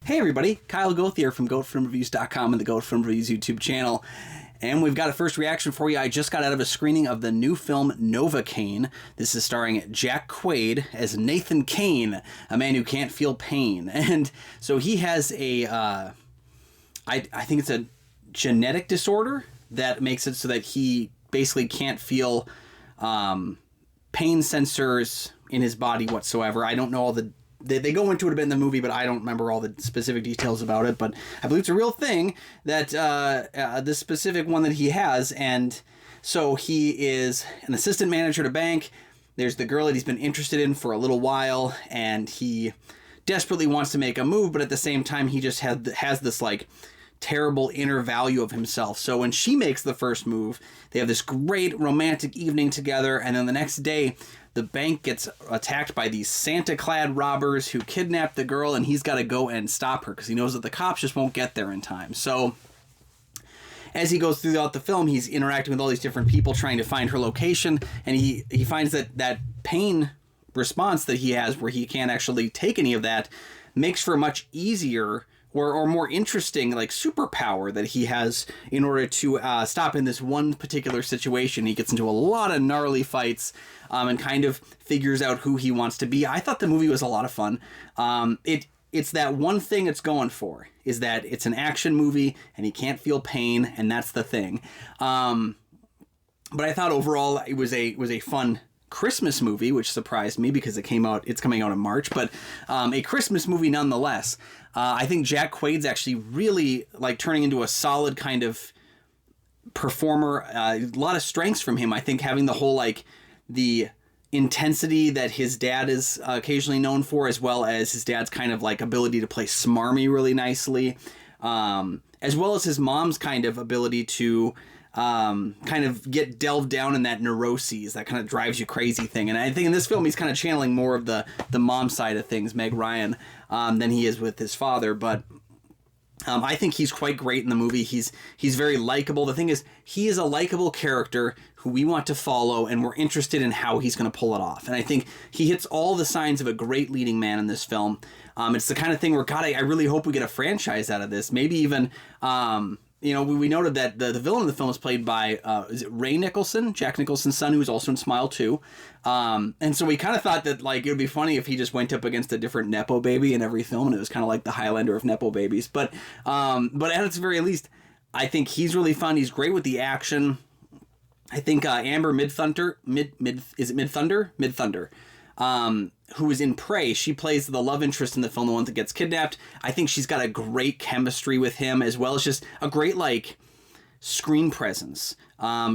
Hey everybody, Kyle Goth here from GoatFilmReviews.com and the Goat Film Reviews YouTube channel. And we've got a first reaction for you. I just got out of a screening of the new film Novocaine. This is starring Jack Quaid as Nathan Kane, a man who can't feel pain. And so he has a, I think it's a genetic disorder that makes it so that he basically can't feel pain sensors in his body whatsoever. I don't know all the... They go into it a bit in the movie, but I don't remember all the specific details about it. But I believe it's a real thing, that this specific one that he has. And so he is an assistant manager at a bank. There's the girl that he's been interested in for a little while, and he desperately wants to make a move, but at the same time, he just has this, like, terrible inner value of himself. So when she makes the first move, they have this great romantic evening together, and then the next day, the bank gets attacked by these Santa-clad robbers who kidnap the girl, and he's got to go and stop her because he knows that the cops just won't get there in time. So as he goes throughout the film, he's interacting with all these different people trying to find her location, and he finds that pain response that he has, where he can't actually take any of that, makes for a much easier or more interesting, like, superpower that he has in order to stop in this one particular situation. He gets into a lot of gnarly fights and kind of figures out who he wants to be. I thought the movie was a lot of fun. It's that one thing it's going for, is that it's an action movie and he can't feel pain, and that's the thing. But I thought overall it was a fun Christmas movie, which surprised me because it's coming out in March, but a Christmas movie nonetheless. I think Jack Quaid's actually really, like, turning into a solid kind of performer. A lot of strengths from him. I think having the whole, like, the intensity that his dad is occasionally known for, as well as his dad's kind of, like, ability to play smarmy really nicely, as well as his mom's kind of ability to kind of delved down in that neuroses, that kind of drives you crazy thing. And I think in this film he's kind of channeling more of the mom side of things, Meg Ryan, than he is with his father. But I think he's quite great in the movie. He's very likable. The thing is, he is a likable character who we want to follow, and we're interested in how he's going to pull it off. And I think he hits all the signs of a great leading man in this film. It's the kind of thing where, God, I really hope we get a franchise out of this. Maybe even... you know, we noted that the villain of the film is played by, is it Ray Nicholson? Jack Nicholson's son, who was also in Smile 2. And so we kind of thought that, like, it would be funny if he just went up against a different Nepo baby in every film, and it was kind of like the Highlander of Nepo babies. But at its very least, I think he's really fun. He's great with the action. I think Amber Midthunder, who is in Prey, she plays the love interest in the film, the one that gets kidnapped. I think she's got a great chemistry with him, as well as just a great, like, screen presence.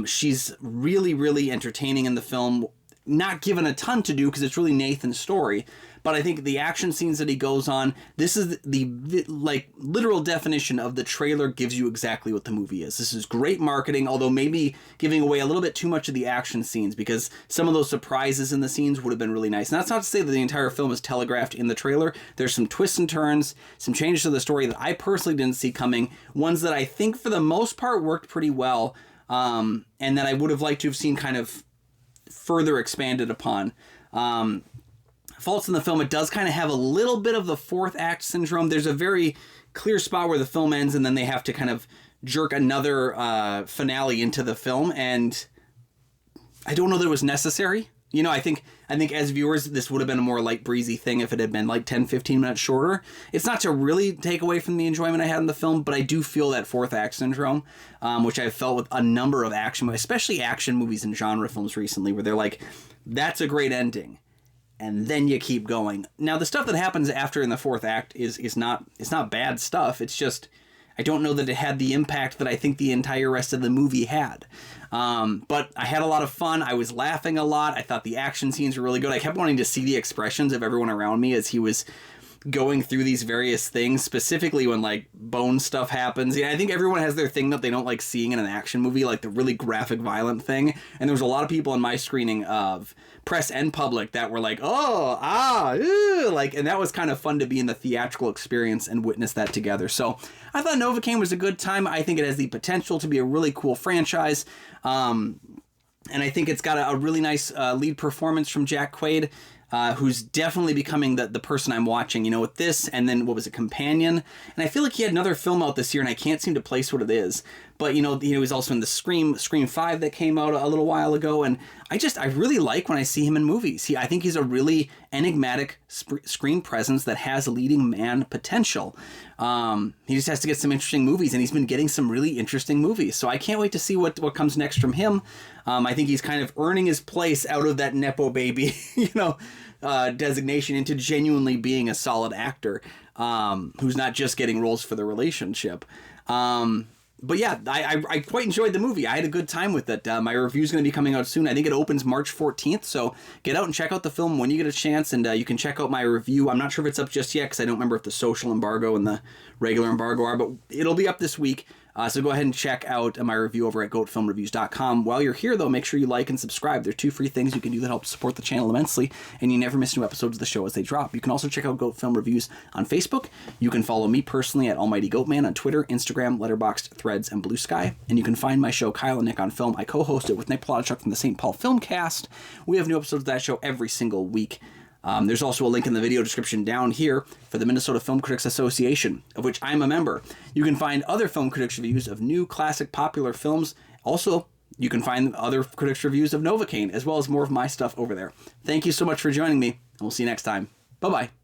She's really, really entertaining in the film. Not given a ton to do because it's really Nathan's story, but I think the action scenes that he goes on, this is the like, literal definition of the trailer gives you exactly what the movie is. This is great marketing, although maybe giving away a little bit too much of the action scenes, because some of those surprises in the scenes would have been really nice. And that's not to say that the entire film is telegraphed in the trailer. There's some twists and turns, some changes to the story that I personally didn't see coming, ones that I think for the most part worked pretty well, and that I would have liked to have seen kind of further expanded upon. Faults in the film, it does kind of have a little bit of the fourth act syndrome. There's a very clear spot where the film ends, and then they have to kind of jerk another finale into the film, and I don't know that it was necessary. You know, I think as viewers, this would have been a more light, breezy thing if it had been like 10, 15 minutes shorter. It's not to really take away from the enjoyment I had in the film, but I do feel that fourth act syndrome, which I've felt with a number of action movies, especially action movies and genre films recently, where they're like, that's a great ending, and then you keep going. Now, the stuff that happens after in the fourth act is not bad stuff. It's just, I don't know that it had the impact that I think the entire rest of the movie had. But I had a lot of fun. I was laughing a lot. I thought the action scenes were really good. I kept wanting to see the expressions of everyone around me as he was going through these various things, specifically when, like, bone stuff happens. Yeah, I think everyone has their thing that they don't like seeing in an action movie, like the really graphic, violent thing. And there was a lot of people in my screening of press and public that were like, like, and that was kind of fun to be in the theatrical experience and witness that together. So I thought Novocaine was a good time. I think it has the potential to be a really cool franchise. And I think it's got a really nice lead performance from Jack Quaid. who's definitely becoming the person I'm watching, with this, and then, what was it, Companion? And I feel like he had another film out this year, and I can't seem to place what it is. But, he was also in the Scream 5 that came out a little while ago, and I really like when I see him in movies. I think he's a really enigmatic screen presence that has leading man potential. He just has to get some interesting movies, and he's been getting some really interesting movies. So I can't wait to see what comes next from him. I think he's kind of earning his place out of that Nepo baby, designation into genuinely being a solid actor, who's not just getting roles for the relationship. But yeah, I quite enjoyed the movie. I had a good time with it. My review's going to be coming out soon. I think it opens March 14th, so get out and check out the film when you get a chance, and you can check out my review. I'm not sure if it's up just yet, because I don't remember if the social embargo and the regular embargo are, but it'll be up this week. So go ahead and check out my review over at goatfilmreviews.com. While you're here, though, make sure you like and subscribe. There are 2 free things you can do that help support the channel immensely, and you never miss new episodes of the show as they drop. You can also check out Goat Film Reviews on Facebook. You can follow me personally at Almighty Goatman on Twitter, Instagram, Letterboxd, Threads, and Blue Sky. And you can find my show, Kyle and Nick on Film. I co-host it with Nick Plotchuk from the St. Paul Filmcast. We have new episodes of that show every single week. There's also a link in the video description down here for the Minnesota Film Critics Association, of which I'm a member. You can find other film critics' reviews of new, classic, popular films. Also, you can find other critics' reviews of Novocaine, as well as more of my stuff over there. Thank you so much for joining me, and we'll see you next time. Bye-bye.